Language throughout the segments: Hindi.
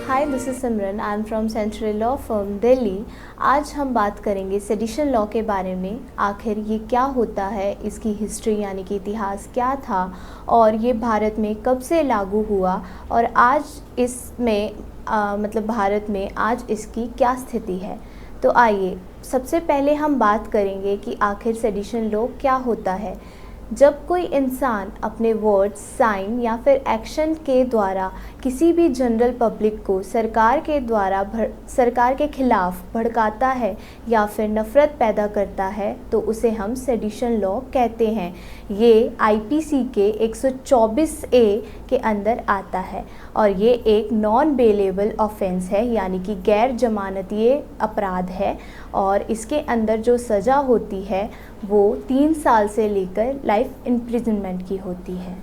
Hi, this is Simran. I am from central law firm Delhi. आज हम बात करेंगे सेडिशन लॉ के बारे में। आखिर ये क्या होता है, इसकी हिस्ट्री यानी कि इतिहास क्या था और ये भारत में कब से लागू हुआ और आज इसमें मतलब भारत में आज इसकी क्या स्थिति है। तो आइए सबसे पहले हम बात करेंगे कि आखिर सेडिशन लॉ क्या होता है। जब कोई इंसान अपने वर्ड्स, साइन या फिर एक्शन के द्वारा किसी भी जनरल पब्लिक को सरकार के खिलाफ भड़काता है या फिर नफ़रत पैदा करता है तो उसे हम सेडिशन लॉ कहते हैं। ये आईपीसी के 124 ए के अंदर आता है और ये एक नॉन बेलेबल ऑफेंस है, यानी कि गैर जमानतीय अपराध है और इसके अंदर जो सज़ा होती है वो 3 साल से लेकर लाइफ इम्प्रिजनमेंट की होती है।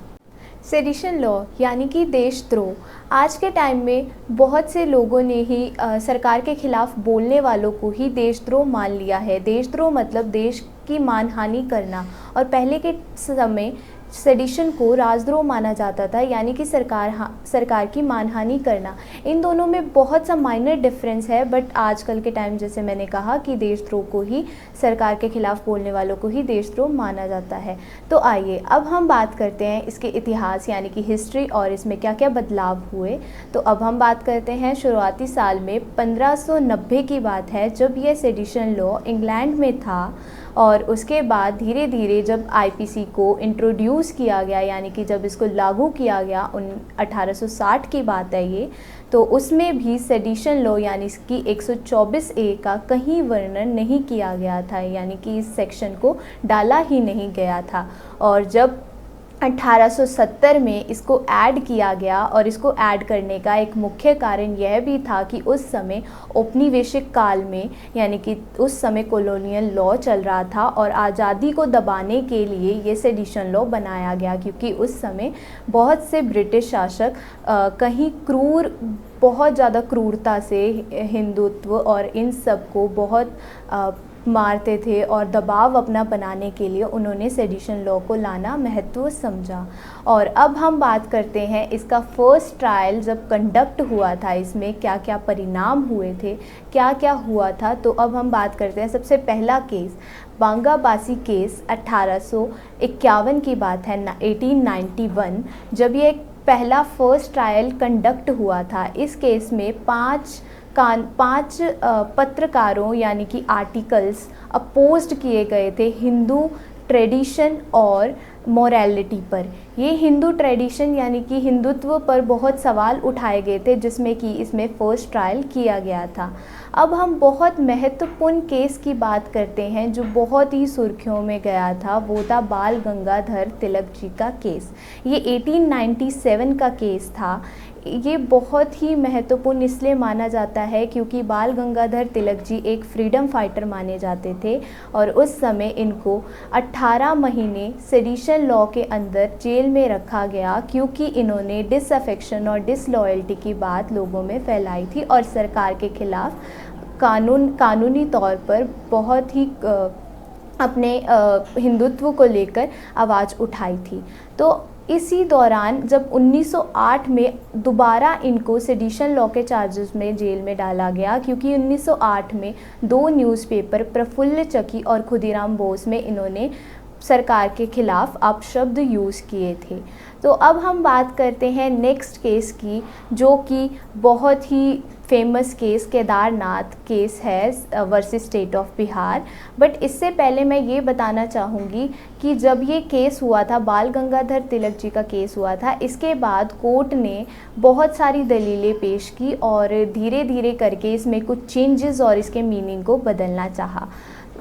सेडिशन लॉ यानी कि देशद्रोह। आज के टाइम में बहुत से लोगों ने ही सरकार के खिलाफ बोलने वालों को ही देशद्रोह मान लिया है। देशद्रोह मतलब देश की मानहानि करना, और पहले के समय सेडिशन को राजद्रोह माना जाता था, यानी कि सरकार की मानहानि करना। इन दोनों में बहुत सा माइनर डिफरेंस है, बट आजकल के टाइम जैसे मैंने कहा कि देशद्रोह को ही, सरकार के खिलाफ बोलने वालों को ही देशद्रोह माना जाता है। तो आइए अब हम बात करते हैं इसके इतिहास यानी कि हिस्ट्री और इसमें क्या क्या बदलाव हुए। तो अब हम बात करते हैं शुरुआती साल में 1590 की बात है, जब यह सेडिशन लॉ इंग्लैंड में था और उसके बाद धीरे धीरे जब आईपीसी को इंट्रोड्यूस किया गया, यानी कि जब इसको लागू किया गया 1860 की बात है ये, तो उसमें भी सेडिशन लॉ यानी इसकी 124 ए का कहीं वर्णन नहीं किया गया था, यानी कि इस सेक्शन को डाला ही नहीं गया था। और जब 1870 में इसको ऐड किया गया, और इसको ऐड करने का एक मुख्य कारण यह भी था कि उस समय औपनिवेशिक काल में, यानी कि उस समय कॉलोनियल लॉ चल रहा था और आज़ादी को दबाने के लिए ये सेडिशन लॉ बनाया गया, क्योंकि उस समय बहुत से ब्रिटिश शासक कहीं बहुत ज़्यादा क्रूरता से हिंदुत्व और इन सब को बहुत मारते थे और दबाव अपना बनाने के लिए उन्होंने सेडिशन लॉ को लाना महत्व समझा। और अब हम बात करते हैं इसका फर्स्ट ट्रायल जब कंडक्ट हुआ था, इसमें क्या क्या परिणाम हुए थे, क्या क्या हुआ था। तो अब हम बात करते हैं सबसे पहला केस, बांगाबासी केस 1851 की बात है, 1891, जब ये पहला फर्स्ट ट्रायल कंडक्ट हुआ था। इस केस में पांच पत्रकारों यानी कि आर्टिकल्स अपोज्ड किए गए थे हिंदू ट्रेडिशन और मोरालिटी पर। ये हिंदू ट्रेडिशन यानी कि हिंदुत्व पर बहुत सवाल उठाए गए थे, जिसमें कि इसमें फर्स्ट ट्रायल किया गया था। अब हम बहुत महत्वपूर्ण केस की बात करते हैं जो बहुत ही सुर्खियों में गया था, वो था बाल गंगाधर तिलक जी का केस। ये 1897 का केस था। ये बहुत ही महत्वपूर्ण इसलिए माना जाता है क्योंकि बाल गंगाधर तिलक जी एक फ्रीडम फाइटर माने जाते थे और उस समय इनको 18 महीने सेडिशन लॉ के अंदर जेल में रखा गया, क्योंकि इन्होंने डिसअफेक्शन और डिसलॉयल्टी की बात लोगों में फैलाई थी और सरकार के खिलाफ कानूनी तौर पर बहुत ही अपने हिंदुत्व को लेकर आवाज़ उठाई थी। तो इसी दौरान जब 1908 में दोबारा इनको सेडिशन लॉ के चार्जेस में जेल में डाला गया, क्योंकि 1908 में 2 न्यूज़पेपर प्रफुल्ल चकी और खुदीराम बोस में इन्होंने सरकार के खिलाफ अपशब्द यूज़ किए थे। तो अब हम बात करते हैं नेक्स्ट केस की, जो कि बहुत ही फेमस केस केदारनाथ केस है versus state of Bihar. But इससे पहले मैं ये बताना चाहूँगी कि जब ये केस हुआ था, बाल गंगाधर तिलक जी का केस हुआ था, इसके बाद कोर्ट ने बहुत सारी दलीलें पेश की और धीरे धीरे करके इसमें कुछ चेंजेस और इसके मीनिंग को बदलना चाहा,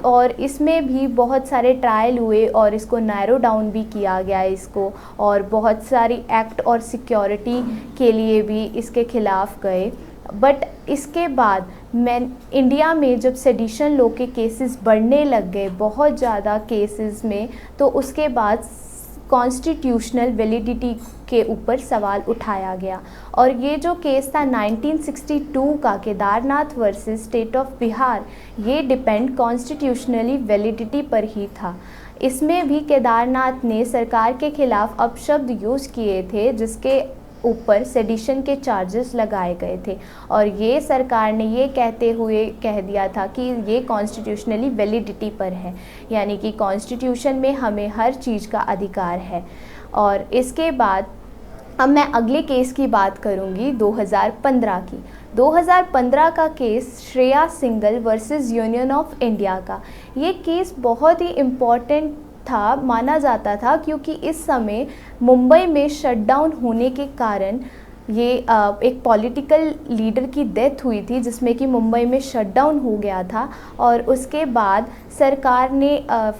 और इसमें भी बहुत सारे ट्रायल हुए और इसको नैरो डाउन भी किया गया इसको, और बहुत सारी एक्ट और सिक्योरिटी के लिए भी इसके खिलाफ गए। बट इसके बाद इंडिया में जब सेडिशन लॉ के केसेस बढ़ने लग गए बहुत ज़्यादा केसेस में, तो उसके बाद कॉन्स्टिट्यूशनल वैलिडिटी के ऊपर सवाल उठाया गया। और ये जो केस था 1962 का Kedarnath versus state of Bihar, ये डिपेंड कॉन्स्टिट्यूशनली वैलिडिटी पर ही था। इसमें भी केदारनाथ ने सरकार के खिलाफ अपशब्द यूज़ किए थे, जिसके ऊपर सेडिशन के चार्जेस लगाए गए थे। और ये सरकार ने ये कहते हुए कह दिया था कि ये कॉन्स्टिट्यूशनली वैलिडिटी पर है, यानी कि कॉन्स्टिट्यूशन में हमें हर चीज़ का अधिकार है। और इसके बाद अब मैं अगले केस की बात करूंगी 2015 की। 2015 का case Shreya single versus union of India का। ये केस बहुत ही इम्पॉर्टेंट था, माना जाता था, क्योंकि इस समय मुंबई में शटडाउन होने के कारण ये एक पॉलिटिकल लीडर की डेथ हुई थी, जिसमें कि मुंबई में शटडाउन हो गया था। और उसके बाद सरकार ने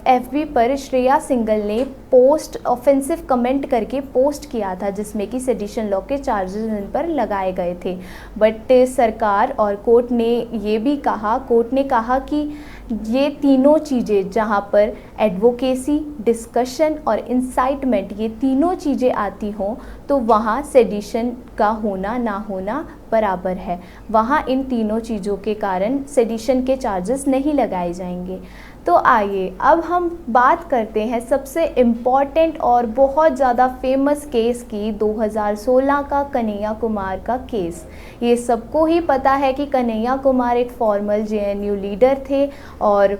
एफबी पर श्रेया सिंगल ने पोस्ट ऑफेंसिव कमेंट करके पोस्ट किया था, जिसमें कि सेडिशन लॉ के चार्जेस इन पर लगाए गए थे। बट सरकार और कोर्ट ने ये भी कहा, कोर्ट ने कहा कि ये तीनों चीज़ें जहाँ पर एडवोकेसी, डिस्कशन और इंसाइटमेंट, ये तीनों चीज़ें आती हों, तो वहाँ सेडिशन का होना ना होना बराबर है। वहाँ इन तीनों चीज़ों के कारण सेडिशन के चार्जेस नहीं लगाए जाएंगे। तो आइए अब हम बात करते हैं सबसे इम्पॉर्टेंट और बहुत ज़्यादा फेमस केस की, 2016 का कन्हैया कुमार का केस। ये सबको ही पता है कि कन्हैया कुमार एक फॉर्मल जेएनयू लीडर थे और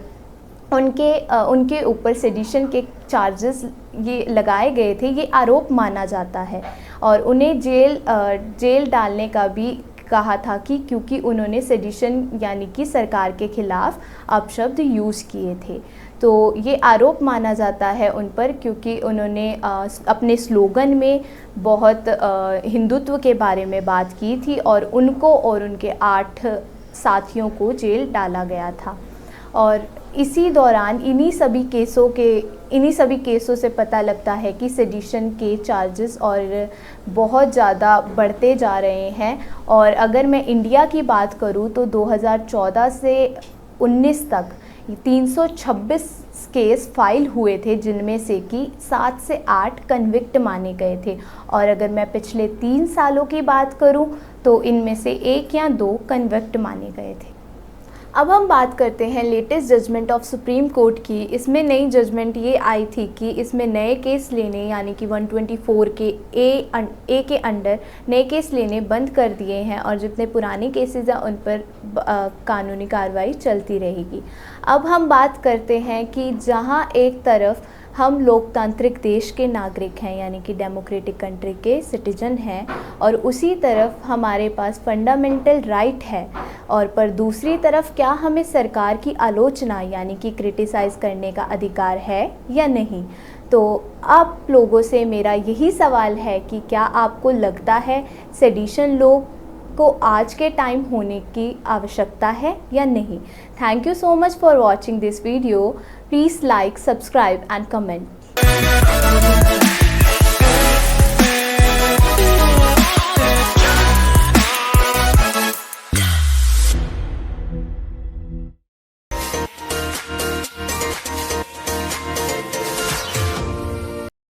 उनके ऊपर सेडिशन के चार्जेस ये लगाए गए थे, ये आरोप माना जाता है। और उन्हें जेल डालने का भी कहा था कि क्योंकि उन्होंने सेडिशन यानी कि सरकार के खिलाफ अपशब्द यूज़ किए थे। तो ये आरोप माना जाता है उन पर, क्योंकि उन्होंने अपने स्लोगन में बहुत हिंदुत्व के बारे में बात की थी और उनको और उनके 8 साथियों को जेल डाला गया था। और इसी दौरान इन्हीं सभी केसों से पता लगता है कि सेडिशन के चार्जेस और बहुत ज़्यादा बढ़ते जा रहे हैं। और अगर मैं इंडिया की बात करूं तो 2014 से 19 तक 326 केस फाइल हुए थे, जिनमें से कि 7 से 8 कन्विक्ट माने गए थे। और अगर मैं पिछले 3 सालों की बात करूं तो इनमें से 1 या 2 कन्विक्ट माने गए थे। अब हम बात करते हैं latest judgement of supreme court की। इसमें नई जजमेंट ये आई थी कि इसमें नए केस लेने, यानी कि 124 के ए के अंडर नए केस लेने बंद कर दिए हैं और जितने पुराने केसेस हैं उन पर कानूनी कार्रवाई चलती रहेगी। अब हम बात करते हैं कि जहां एक तरफ हम लोकतांत्रिक देश के नागरिक हैं, यानी कि डेमोक्रेटिक कंट्री के सिटीजन हैं, और उसी तरफ हमारे पास फंडामेंटल राइट है, और पर दूसरी तरफ क्या हमें सरकार की आलोचना यानी कि क्रिटिसाइज़ करने का अधिकार है या नहीं। तो आप लोगों से मेरा यही सवाल है कि क्या आपको लगता है सेडिशन लॉ को आज के टाइम होने की आवश्यकता है या नहीं। Thank you so much for watching this video. Please like, subscribe and comment.